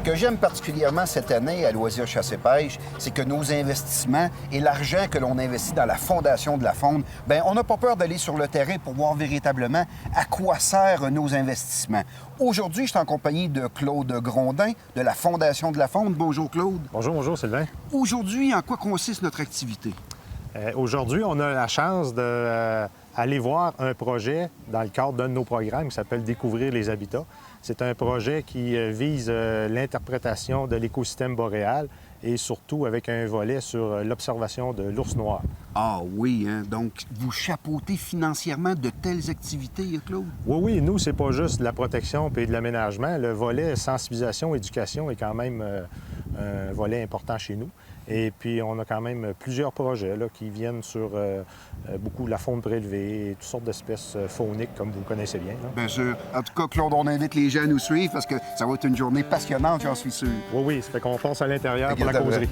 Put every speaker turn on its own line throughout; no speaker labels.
Ce que j'aime particulièrement cette année à Loisirs Chasse et Pêche, c'est que nos investissements et l'argent que l'on investit dans la Fondation de la Faune, bien, on n'a pas peur d'aller sur le terrain pour voir véritablement à quoi servent nos investissements. Aujourd'hui, je suis en compagnie de Claude Grondin de la Fondation de la Faune. Bonjour, Claude.
Bonjour, Sylvain.
Aujourd'hui, en quoi consiste notre activité?
Aujourd'hui, on a la chance d'aller voir un projet dans le cadre d'un de nos programmes qui s'appelle Découvrir les habitats. C'est un projet qui vise l'interprétation de l'écosystème boréal et surtout avec un volet sur l'observation de l'ours noir.
Ah oui, hein? Donc vous chapeautez financièrement de telles activités, Claude?
Oui, nous, c'est pas juste de la protection et de l'aménagement. Le volet sensibilisation, éducation est quand même un volet important chez nous. Et puis, on a quand même plusieurs projets là, qui viennent sur beaucoup la faune prélevée et toutes sortes d'espèces fauniques, comme vous connaissez bien. Là.
Bien sûr. En tout cas, Claude, on invite les gens à nous suivre parce que ça va être une journée passionnante, j'en suis sûr.
Oui, ça fait qu'on passe à l'intérieur pour la causerie.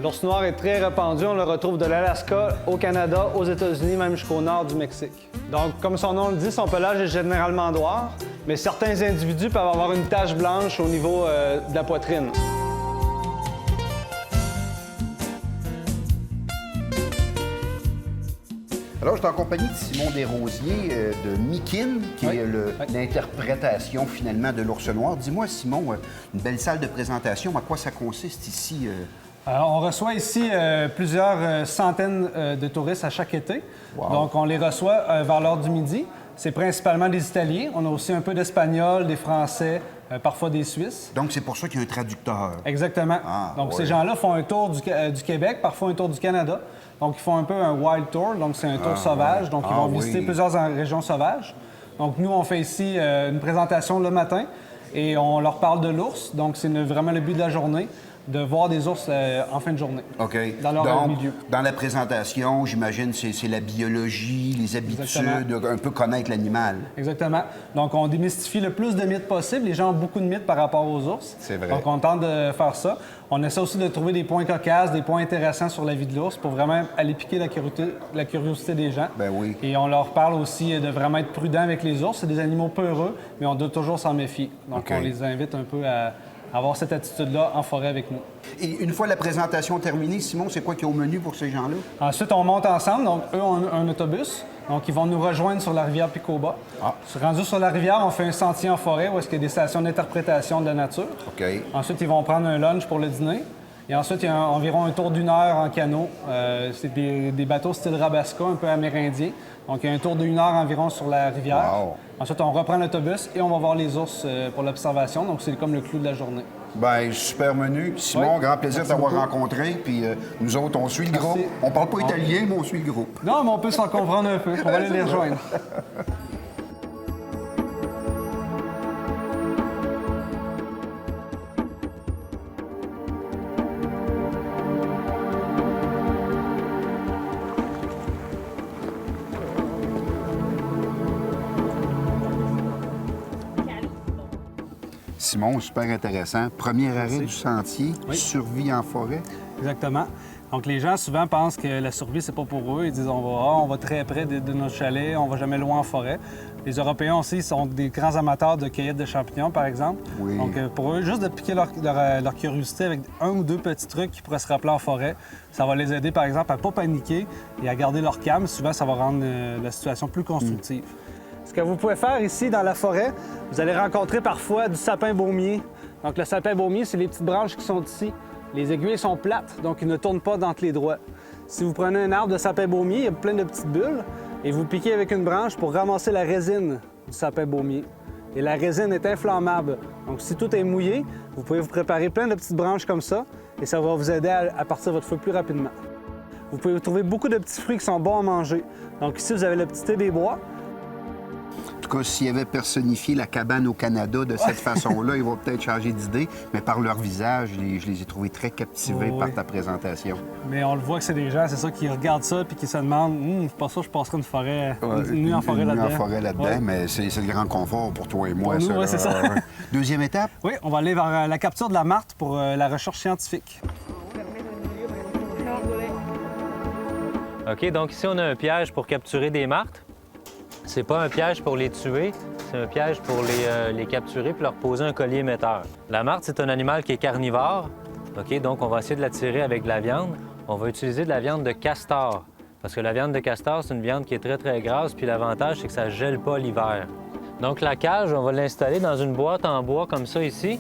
L'ours noir est très répandu. On le retrouve de l'Alaska au Canada, aux États-Unis, même jusqu'au nord du Mexique. Donc, comme son nom le dit, son pelage est généralement noir, mais certains individus peuvent avoir une tache blanche au niveau de la poitrine.
Alors, je suis en compagnie de Simon Desrosiers de Mikin, qui est l'interprétation finalement de l'ours noir. Dis-moi, Simon, une belle salle de présentation, à quoi ça consiste ici?
Alors, on reçoit ici plusieurs centaines de touristes à chaque été.
Wow.
Donc, on les reçoit vers l'heure du midi. C'est principalement des Italiens. On a aussi un peu d'Espagnols, des Français, parfois des Suisses.
Donc, c'est pour ça qu'il y a un traducteur.
Exactement.
Ah,
donc,
ouais.
ces gens-là font un tour du Québec, parfois un tour du Canada. Donc, ils font un peu un wild tour. Donc, c'est un tour sauvage.
Ouais.
Donc, ils vont visiter plusieurs régions sauvages. Donc, nous, on fait ici une présentation le matin et on leur parle de l'ours. Donc, c'est vraiment le but de la journée, de voir des ours en fin de journée.
OK.
Dans leur milieu.
Dans la présentation, j'imagine, c'est la biologie, les habitudes,
Exactement.
un peu connaître l'animal.
Exactement. Donc, on démystifie le plus de mythes possible. Les gens ont beaucoup de mythes par rapport aux ours.
C'est vrai.
Donc, on tente de faire ça. On essaie aussi de trouver des points cocasses, des points intéressants sur la vie de l'ours pour vraiment aller piquer la curiosité des gens.
Ben oui.
Et on leur parle aussi de vraiment être prudent avec les ours. C'est des animaux peureux, mais on doit toujours s'en méfier. Donc,
OK.
on les invite un peu à avoir cette attitude-là en forêt avec nous.
Et une fois la présentation terminée, Simon, c'est quoi qu'il y a au menu pour ces gens-là?
Ensuite, on monte ensemble. Donc, eux ont un autobus. Donc, ils vont nous rejoindre sur la rivière Picoba.
Ah.
Rendu sur la rivière, on fait un sentier en forêt où est-ce qu'il y a des stations d'interprétation de la nature.
OK.
Ensuite, ils vont prendre un lunch pour le dîner. Et ensuite, il y a environ un tour d'1 heure en canot. C'est des bateaux style Rabasca, un peu amérindiens. Donc, il y a un tour d'1 heure environ sur la rivière.
Wow.
Ensuite, on reprend l'autobus et on va voir les ours pour l'observation. Donc, c'est comme le clou de la journée.
Bien, super menu. Simon,
Oui.
grand plaisir de
Merci
t'avoir
beaucoup.
rencontré. Puis nous autres, on suit le
Merci.
groupe. On parle pas italien, mais on suit le groupe.
Non, mais on peut s'en comprendre un peu. On va aller les rejoindre.
Simon, super intéressant. Premier arrêt du sentier, survie en forêt.
Exactement. Donc, les gens souvent pensent que la survie, c'est pas pour eux. Ils disent on va très près de notre chalet, on va jamais loin en forêt. Les Européens aussi sont des grands amateurs de cueillette de champignons, par exemple.
Oui.
Donc, pour eux, juste de piquer leur curiosité avec un ou deux petits trucs qui pourraient se rappeler en forêt, ça va les aider, par exemple, à pas paniquer et à garder leur calme. Souvent, ça va rendre la situation plus constructive. Ce que vous pouvez faire ici dans la forêt, vous allez rencontrer parfois du sapin baumier. Donc, le sapin baumier, c'est les petites branches qui sont ici. Les aiguilles sont plates, donc ils ne tournent pas d'entre les droits. Si vous prenez un arbre de sapin baumier, il y a plein de petites bulles, et vous piquez avec une branche pour ramasser la résine du sapin baumier. Et la résine est inflammable. Donc, si tout est mouillé, vous pouvez vous préparer plein de petites branches comme ça, et ça va vous aider à partir votre feu plus rapidement. Vous pouvez trouver beaucoup de petits fruits qui sont bons à manger. Donc, ici, vous avez le petit thé des bois.
En tout cas, s'ils avaient personnifié la cabane au Canada de cette façon-là, ils vont peut-être changer d'idée, mais par leur visage, je les ai trouvés très captivés par ta présentation.
Mais on le voit que c'est des gens, c'est ça, qui regardent ça puis qui se demandent c'est pas ça, je passerai une nuit en forêt là-dedans.
Une nuit en forêt là-dedans,
Ouais.
mais c'est le grand confort pour toi et moi.
Pour nous,
ça,
ouais, c'est ça.
Deuxième étape?
Oui, on va aller vers la capture de la martre pour la recherche scientifique.
OK, donc ici, on a un piège pour capturer des martres. C'est pas un piège pour les tuer. c'est un piège pour les capturer puis leur poser un collier émetteur. La martre, c'est un animal qui est carnivore. OK? Donc, on va essayer de l'attirer avec de la viande. On va utiliser de la viande de castor. Parce que la viande de castor, c'est une viande qui est très, très grasse. Puis l'avantage, c'est que ça ne gèle pas l'hiver. Donc, la cage, on va l'installer dans une boîte en bois comme ça ici.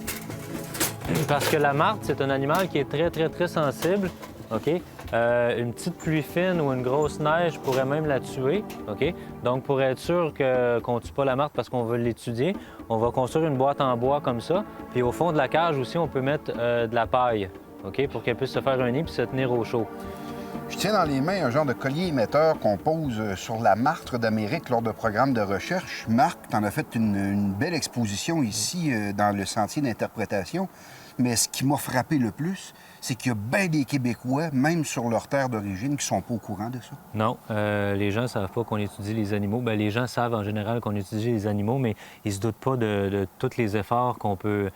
Parce que la martre, c'est un animal qui est très, très, très sensible. OK? Une petite pluie fine ou une grosse neige pourrait même la tuer. OK? Donc, pour être sûr qu'on ne tue pas la martre parce qu'on veut l'étudier, on va construire une boîte en bois comme ça. Puis au fond de la cage aussi, on peut mettre de la paille, OK? Pour qu'elle puisse se faire un nid puis se tenir au chaud.
Je tiens dans les mains un genre de collier émetteur qu'on pose sur la martre d'Amérique lors de programmes de recherche. Marc, tu en as fait une belle exposition ici dans le sentier d'interprétation. Mais ce qui m'a frappé le plus, c'est qu'il y a bien des Québécois, même sur leur terre d'origine, qui sont pas au courant de ça.
Non, les gens ne savent pas qu'on étudie les animaux. Bien, les gens savent en général qu'on étudie les animaux, mais ils se doutent pas de tous les efforts qu'on peut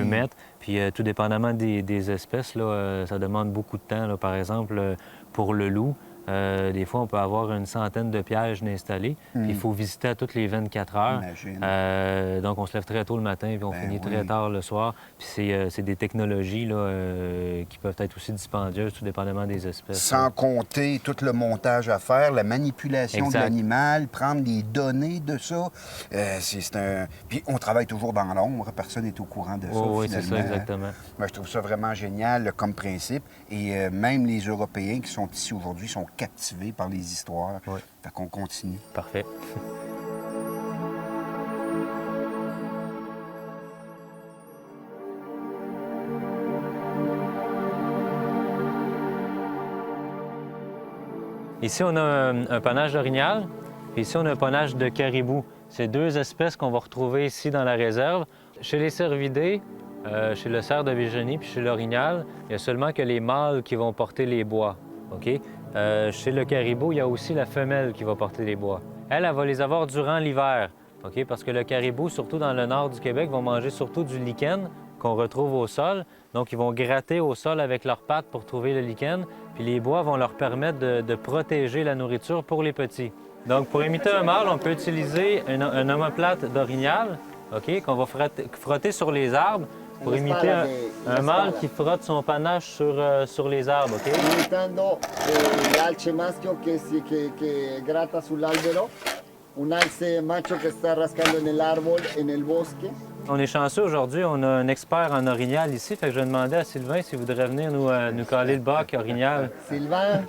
mettre. Puis tout dépendamment des espèces, là, ça demande beaucoup de temps. Là. Par exemple, pour le loup, des fois, on peut avoir une centaine de pièges installés. Puis il faut visiter à toutes les 24 heures. Donc, on se lève très tôt le matin, puis on finit très tard le soir. Puis c'est des technologies là, qui peuvent être aussi dispendieuses, tout dépendamment des espèces.
Sans compter tout le montage à faire, la manipulation de l'animal, prendre des données de ça. Puis on travaille toujours dans l'ombre. Personne n'est au courant de ça,
oui,
finalement.
c'est ça, exactement.
Moi, je trouve ça vraiment génial comme principe. Et même les Européens qui sont ici aujourd'hui sont captivés par les histoires.
Oui.
Fait qu'on continue.
Parfait. Ici, on a un panache d'orignal, puis ici, on a un panache de caribou. C'est deux espèces qu'on va retrouver ici dans la réserve. Chez les cervidés, chez le cerf de Virginie puis chez l'orignal, il y a seulement que les mâles qui vont porter les bois. OK? Chez le caribou, il y a aussi la femelle qui va porter les bois. Elle va les avoir durant l'hiver, OK? Parce que le caribou, surtout dans le nord du Québec, vont manger surtout du lichen qu'on retrouve au sol. Donc, ils vont gratter au sol avec leurs pattes pour trouver le lichen. Puis les bois vont leur permettre de protéger la nourriture pour les petits. Donc, pour imiter un mâle, on peut utiliser un omoplate d'orignal, OK? Qu'on va frotter sur les arbres pour imiter un mâle qui frotte son panache sur les arbres, OK?
Imitando l'alce maschio che gratta sull'albero, un alce macho che sta rascando nell'arbol e nel bosque.
On est chanceux aujourd'hui, on a un expert en orignal ici, fait que je vais demander à Sylvain s'il voudrait venir nous caler le bac orignal.
Sylvain?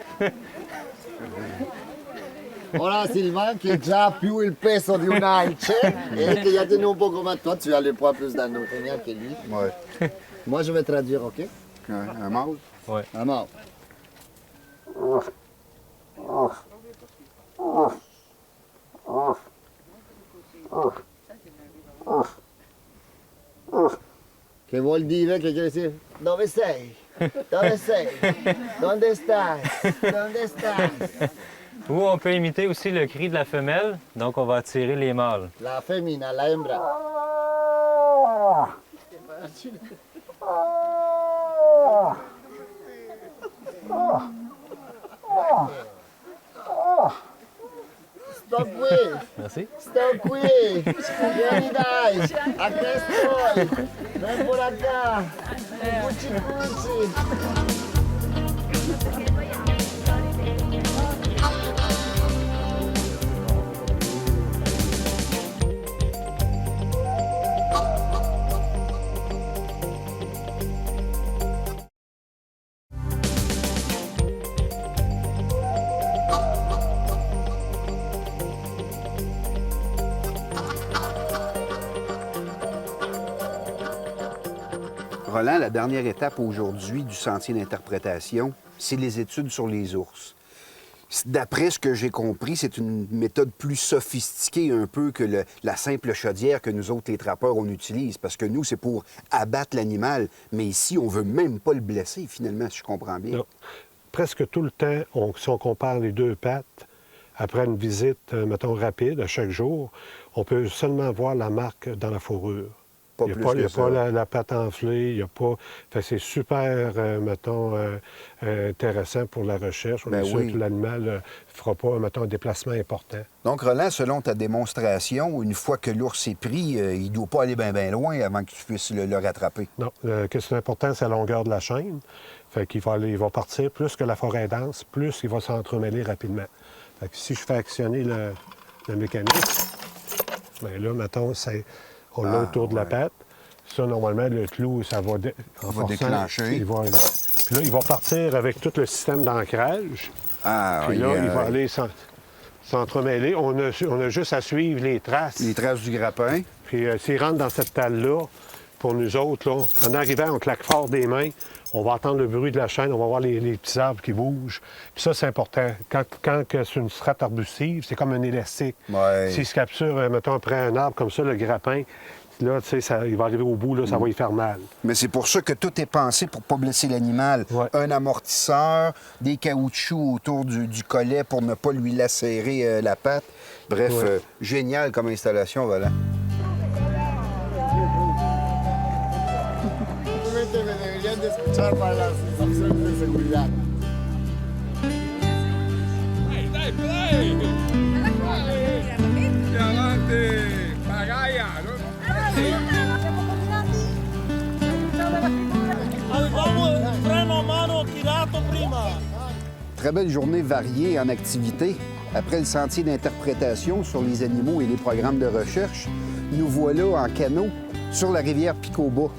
Ora Sylvain qui a già più il peso di un alce et qui a tenu un peu comme toi, tu as le poids plus d'un orignal que lui.
Ouais.
Moi je vais traduire, OK?
Un mâle?
Oui.
Un mâle. Che vuol dire? Che quiere dire? Dove sei? Dove sei? Donde stai? Donde stai?
Ou on peut imiter aussi le cri de la femelle, donc on va attirer les mâles.
La femmina, la hembra. Sto qui!
Merci.
Sto qui! Vieni dai! A che estoy! Ven por acá! Cuchi cuchi!
Roland, la dernière étape aujourd'hui du sentier d'interprétation, c'est les études sur les ours. D'après ce que j'ai compris, c'est une méthode plus sophistiquée un peu que la simple chaudière que nous autres, les trappeurs, on utilise. Parce que nous, c'est pour abattre l'animal. Mais ici, on veut même pas le blesser, finalement, si je comprends bien.
Non. Presque tout le temps, si on compare les deux pattes, après une visite, mettons, rapide, à chaque jour, on peut seulement voir la marque dans la fourrure.
Pas
Il
plus
n'y a
que
pas,
ça.
la patte enflée, il n'y a pas... Fait que c'est super, mettons, intéressant pour la recherche. On
Ben
est sûr
oui.
que l'animal ne fera pas, mettons, un déplacement important.
Donc, Roland, selon ta démonstration, une fois que l'ours est pris, il ne doit pas aller bien loin avant que tu puisses le rattraper.
Non, qu'est-ce qui est important, c'est la longueur de la chaîne. Fait qu'il va il va partir plus que la forêt est dense, plus il va s'entremêler rapidement. Fait que si je fais actionner le mécanisme, bien là, mettons, on l'a autour de la patte. Ça, normalement, le clou, ça va, en forçant,
déclencher.
Puis là, il va partir avec tout le système d'ancrage.
Ah,
Puis là, il va aller s'entremêler. On a juste à suivre les traces.
Les traces du grappin.
Puis s'il rentre dans cette talle-là, pour nous autres, là, en arrivant, on claque fort des mains. On va entendre le bruit de la chaîne, on va voir les petits arbres qui bougent. Puis ça, c'est important. Quand c'est une strate arbustive, c'est comme un élastique.
Ouais.
S'il se capture, mettons, après un arbre comme ça, le grappin, là, tu sais, il va arriver au bout, là, ça va y faire mal.
Mais c'est pour ça que tout est pensé pour ne pas blesser l'animal.
Ouais.
Un amortisseur, des caoutchoucs autour du collet pour ne pas lui lacérer la patte. Bref,
Ouais.
génial comme installation, Roland.
Simplemente me deberían de escuchar para las instrucciones de seguridad.
Très belle journée variée en activités. Après le sentier d'interprétation sur les animaux et les programmes de recherche, nous voilà en canot sur la rivière Picoba.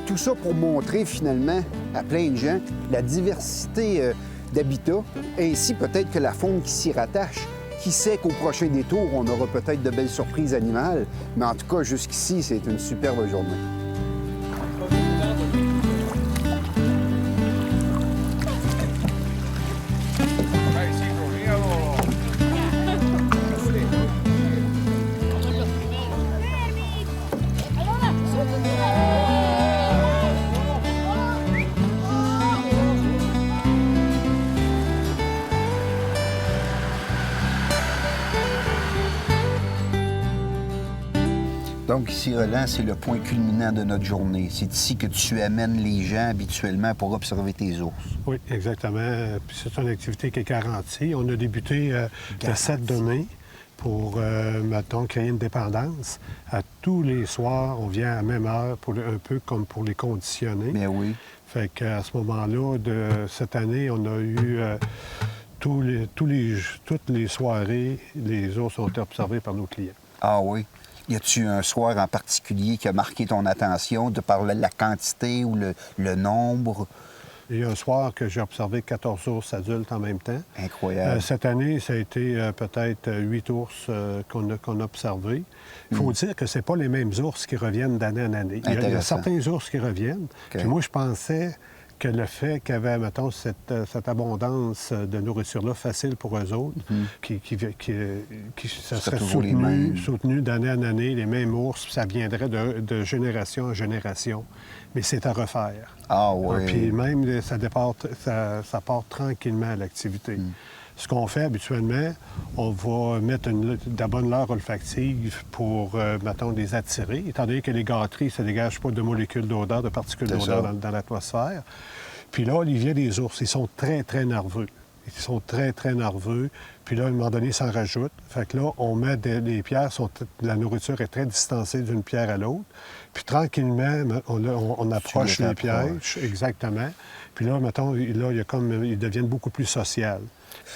Tout ça pour montrer finalement à plein de gens la diversité d'habitats, ainsi peut-être que la faune qui s'y rattache. Qui sait qu'au prochain détour, on aura peut-être de belles surprises animales, mais en tout cas, jusqu'ici, c'est une superbe journée. Donc ici, Roland, c'est le point culminant de notre journée. C'est ici que tu amènes les gens habituellement pour observer tes ours.
Oui, exactement. Puis c'est une activité qui est garantie. On a débuté le 7 de mai pour, mettons, créer une dépendance. À tous les soirs, on vient à la même heure, un peu comme pour les conditionner.
Mais oui.
Fait qu'à ce moment-là, de cette année, on a eu toutes les soirées, les ours ont été observés par nos clients.
Ah oui. Y a-tu un soir en particulier qui a marqué ton attention de par la quantité ou le nombre?
Il y a un soir que j'ai observé 14 ours adultes en même temps.
Incroyable.
Cette année, ça a été peut-être 8 ours qu'on a observés. Il faut dire que c'est pas les mêmes ours qui reviennent d'année en année. Il y a
Intéressant.
certains ours qui reviennent.
OK.
Puis moi, je pensais que le fait qu'il y avait, mettons, cette abondance de nourriture-là facile pour eux autres, ça serait
toujours les mêmes.
soutenu d'année en année, les mêmes ours, puis ça viendrait de génération en génération. Mais c'est à refaire.
Ah oui.
Puis même, ça part tranquillement à l'activité. Ce qu'on fait habituellement, on va mettre de la bonne leurre olfactive pour, mettons, les attirer, étant donné que les gâteries, ça ne dégage pas de molécules d'odeur, de particules
C'est
d'odeur
ça.
dans l'atmosphère. Puis là, il vient des ours, ils sont très, très nerveux. Ils sont très, très nerveux. Puis là, à un moment donné, ils s'en rajoutent. Fait que là, on met les pierres, la nourriture est très distancée d'une pierre à l'autre. Puis tranquillement, on approche
les
les pièges, exactement. Puis là, mettons, ils deviennent beaucoup plus sociales.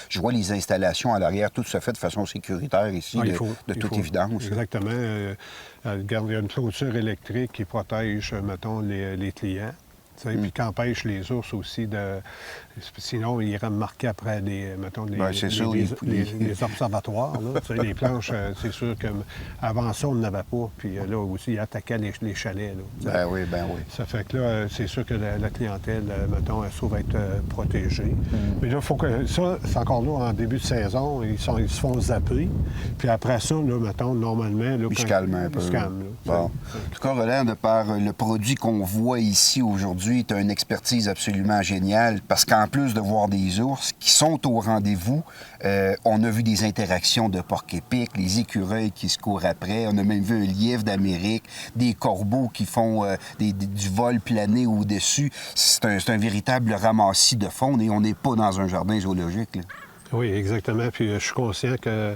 Je vois les installations à l'arrière, tout se fait de façon sécuritaire ici,
Ah,
de toute évidence.
Exactement. Regarde, il y a une clôture électrique qui protège, mettons, les clients. Puis qui empêche les ours aussi de... Sinon, ils iraient me marquer après les observatoires. Là. Tu sais, les planches, c'est sûr qu'avant ça, on n'avait pas. Puis là aussi, ils attaquaient les chalets. Là,
Ben oui.
ça fait que là, c'est sûr que la clientèle, mettons, elle se trouve être protégée. Mais là, il faut que... Ça, c'est encore là, en début de saison, ils se font zapper. Puis après ça, là, mettons, normalement... Là,
Ils se calment un peu.
Ils se calment, là.
Bon. En tout cas, Roland, de par le produit qu'on voit ici aujourd'hui, aujourd'hui, tu as une expertise absolument géniale parce qu'en plus de voir des ours qui sont au rendez-vous, on a vu des interactions de porc-épic, les écureuils qui se courent après. On a même vu un lièvre d'Amérique, des corbeaux qui font du vol plané au-dessus. C'est un véritable ramassis de faune et on n'est pas dans un jardin zoologique, là.
Oui, exactement. Puis je suis conscient que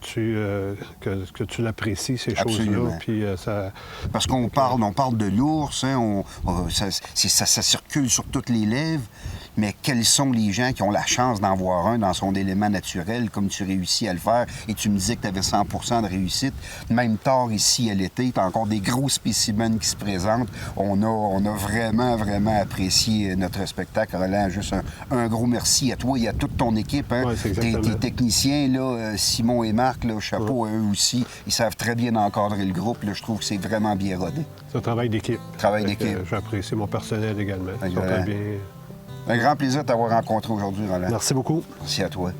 tu l'apprécies, ces
Absolument.
choses-là. Puis ça...
Parce qu'on parle de l'ours, hein, ça circule sur toutes les lèvres, mais quels sont les gens qui ont la chance d'en voir un dans son élément naturel, comme tu réussis à le faire, et tu me disais que tu avais 100 de réussite. Même tard ici à l'été, tu as encore des gros spécimens qui se présentent. On a vraiment, vraiment apprécié notre spectacle. Roland, juste un gros merci à toi et à toute ton équipe. Hein.
Ouais, c'est exactement.
Tes techniciens, là, Simon et Marc, là, chapeau à eux aussi. Ils savent très bien encadrer le groupe. Là, je trouve que c'est vraiment bien rodé.
C'est un travail d'équipe.
Travail d'équipe.
J'apprécie mon personnel également. Ils sont
Voilà.
très bien.
Un grand plaisir de t'avoir rencontré aujourd'hui, Roland.
Merci beaucoup.
Merci à toi.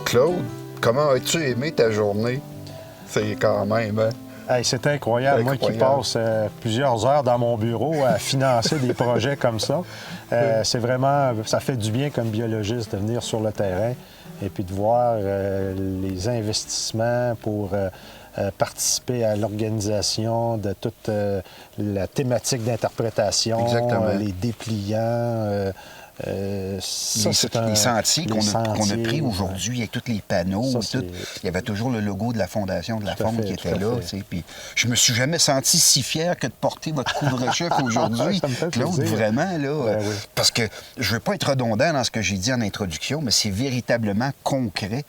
Claude, comment as-tu aimé ta journée? C'est quand même... Hein?
Hey, c'est incroyable. Moi qui passe plusieurs heures dans mon bureau à financer des projets comme ça, c'est vraiment, ça fait du bien comme biologiste de venir sur le terrain et puis de voir les investissements pour participer à l'organisation de toute la thématique d'interprétation, les dépliants.
Les sentiers qu'on a pris aujourd'hui avec tous les panneaux. Il y avait toujours le logo de la Fondation de la Faune qui était là. Puis je me suis jamais senti si fier que de porter votre couvre-chef aujourd'hui. Claude, vraiment, là.
Oui.
Parce que je veux pas être redondant dans ce que j'ai dit en introduction, mais c'est véritablement concret.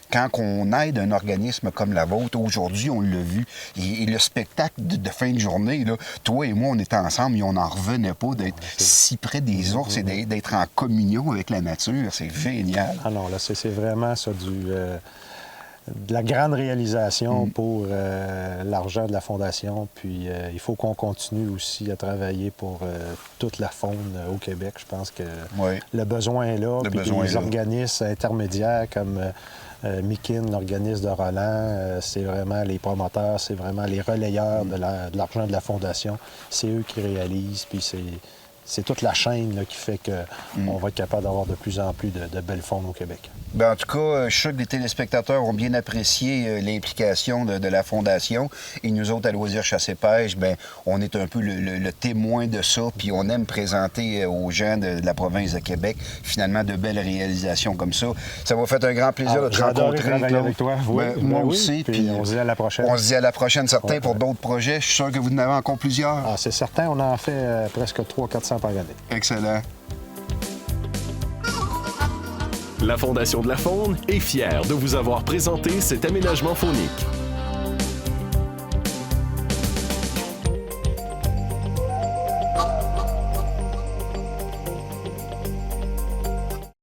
Quand on aide un organisme comme la vôtre, aujourd'hui, on l'a vu, et le spectacle de fin de journée, là, toi et moi, on était ensemble et on n'en revenait pas d'être si près des ours et d'être en communion avec la nature. C'est génial.
Ah non, là, c'est vraiment ça, de la grande réalisation pour l'argent de la Fondation. Puis il faut qu'on continue aussi à travailler pour toute la faune au Québec. Je pense que le besoin est là. Puis les organismes intermédiaires comme Mikin, l'organisme de Roland, c'est vraiment les promoteurs, c'est vraiment les relayeurs de l'argent de la Fondation. C'est eux qui réalisent, puis c'est toute la chaîne là, qui fait qu'on va être capable d'avoir de plus en plus de belles faunes au Québec.
Bien, en tout cas, je suis sûr que les téléspectateurs ont bien apprécié l'implication de la Fondation. Et nous autres, à Loisirs Chasse et Pêche, bien, on est un peu le témoin de ça. Puis on aime présenter aux gens de la province de Québec, finalement, de belles réalisations comme ça. Ça m'a fait un grand plaisir de te rencontrer,
travailler
Claude.
avec toi. Oui,
moi aussi.
Puis on se dit à la prochaine.
On se dit à la prochaine, certains, pour d'autres projets. Je suis sûr que vous en avez encore plusieurs.
Ah, c'est certain. On en fait presque 300-400 par année.
Excellent.
La Fondation de la Faune est fière de vous avoir présenté cet aménagement faunique.